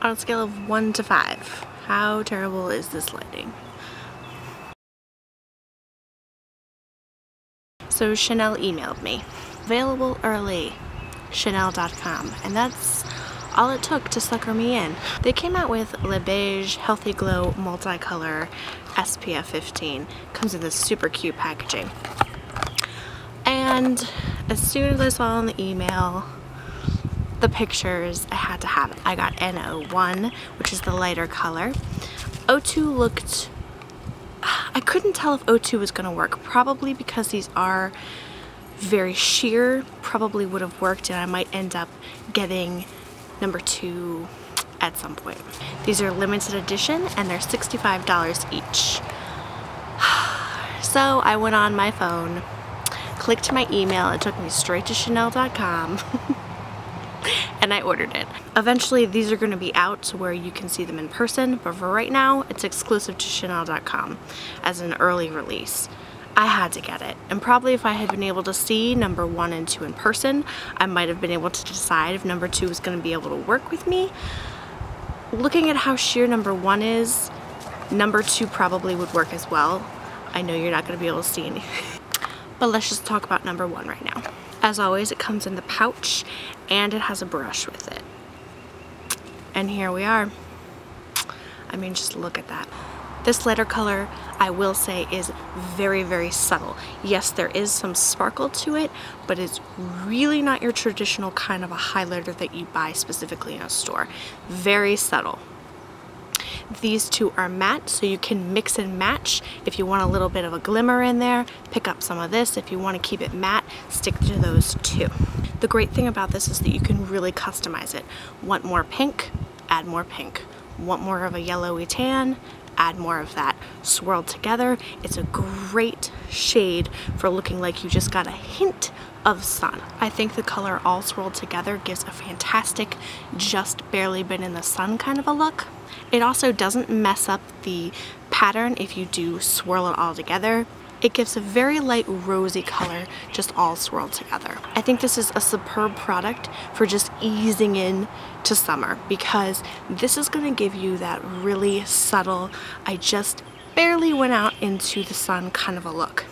On a scale of 1 to 5, how terrible is this lighting? So Chanel emailed me. Available early, Chanel.com, and that's all it took to sucker me in. They came out with Le Beige Healthy Glow Multicolor SPF 15. Comes in this super cute packaging. And as soon as I saw in the email the pictures, I had to have it. I got N01, which is the lighter color. O2 looked... I couldn't tell if O2 was going to work, probably because these are very sheer. Probably would have worked, and I might end up getting number 2 at some point. These are limited edition and they're $65 each. So I went on my phone, clicked my email, it took me straight to Chanel.com and I ordered it. Eventually these are going to be out to where you can see them in person, but for right now it's exclusive to Chanel.com as an early release. I had to get it, and probably if I had been able to see number 1 and 2 in person, I might have been able to decide if number 2 was going to be able to work with me. Looking at how sheer number 1 is, number 2 probably would work as well. I know you're not going to be able to see anything. But let's just talk about number 1 right now. As always, it comes in the pouch and it has a brush with it. And here we are. I mean, just look at that. This lighter color, I will say, is very, very subtle. Yes, there is some sparkle to it, but it's really not your traditional kind of a highlighter that you buy specifically in a store. Very subtle. These two are matte, so you can mix and match. If you want a little bit of a glimmer in there, pick up some of this. If you want to keep it matte, stick to those two. The great thing about this is that you can really customize it. Want more pink? Add more pink. Want more of a yellowy tan? Add more of that. Swirled together, it's a great shade for looking like you just got a hint of sun. I think the color all swirled together gives a fantastic, just barely been in the sun kind of a look. It also doesn't mess up the pattern if you do swirl it all together. It gives a very light rosy color just all swirled together. I think this is a superb product for just easing in to summer, because this is going to give you that really subtle, I just barely went out into the sun kind of a look.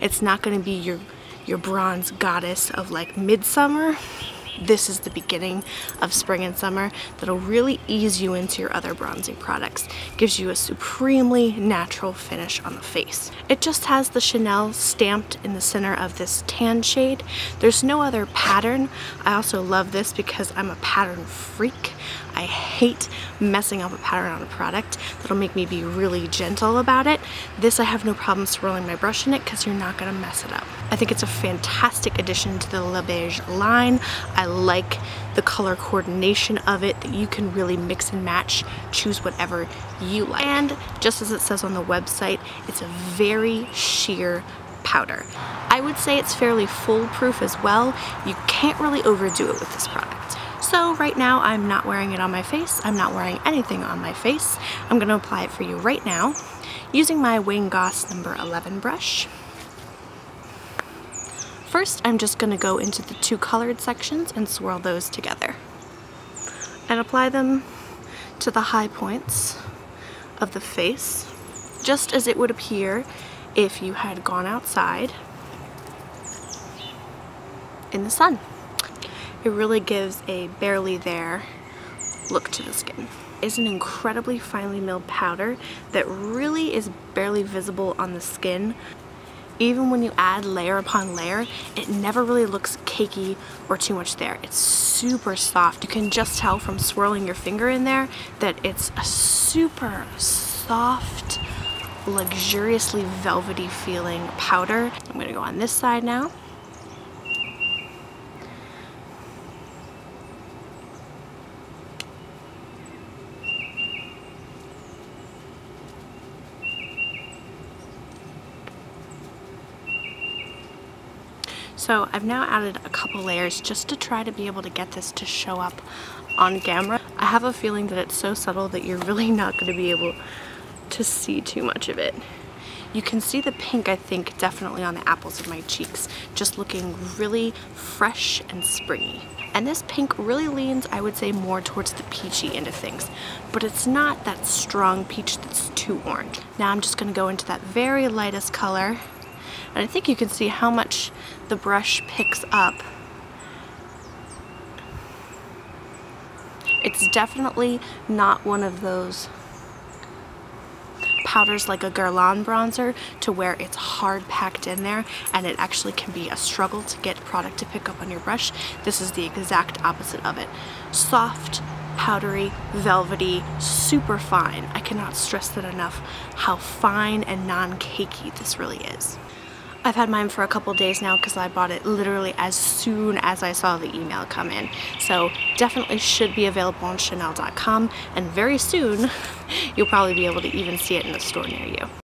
It's not going to be your bronze goddess of like midsummer. This is the beginning of spring and summer that'll really ease you into your other bronzing products. Gives you a supremely natural finish on the face. It just has the Chanel stamped in the center of this tan shade. There's no other pattern. I also love this because I'm a pattern freak. I hate messing up a pattern on a product. That'll make me be really gentle about it. This I have no problem swirling my brush in it because you're not going to mess it up. I think it's a fantastic addition to the Le Beige line. I like the color coordination of it, that you can really mix and match, choose whatever you like. And just as it says on the website, it's a very sheer powder. I would say it's fairly foolproof as well. You can't really overdo it with this product. So right now I'm not wearing it on my face. I'm not wearing anything on my face. I'm going to apply it for you right now using my Wayne Goss number 11 brush. First, I'm just going to go into the two colored sections and swirl those together and apply them to the high points of the face, just as it would appear if you had gone outside in the sun. It really gives a barely there look to the skin. It's an incredibly finely milled powder that really is barely visible on the skin. Even when you add layer upon layer, it never really looks cakey or too much there. It's super soft. You can just tell from swirling your finger in there that it's a super soft, luxuriously velvety feeling powder. I'm going to go on this side now. So I've now added a couple layers just to try to be able to get this to show up on camera. I have a feeling that it's so subtle that you're really not going to be able to see too much of it. You can see the pink, I think, definitely on the apples of my cheeks, just looking really fresh and springy. And this pink really leans, I would say, more towards the peachy end of things, but it's not that strong peach that's too orange. Now I'm just going to go into that very lightest color, and I think you can see how much the brush picks up. It's definitely not one of those powders like a Guerlain bronzer to where it's hard packed in there and it actually can be a struggle to get product to pick up on your brush. This is the exact opposite of it. Soft, powdery, velvety, super fine. I cannot stress that enough, how fine and non-cakey this really is. I've had mine for a couple days now because I bought it literally as soon as I saw the email come in. So definitely should be available on Chanel.com, and very soon you'll probably be able to even see it in the store near you.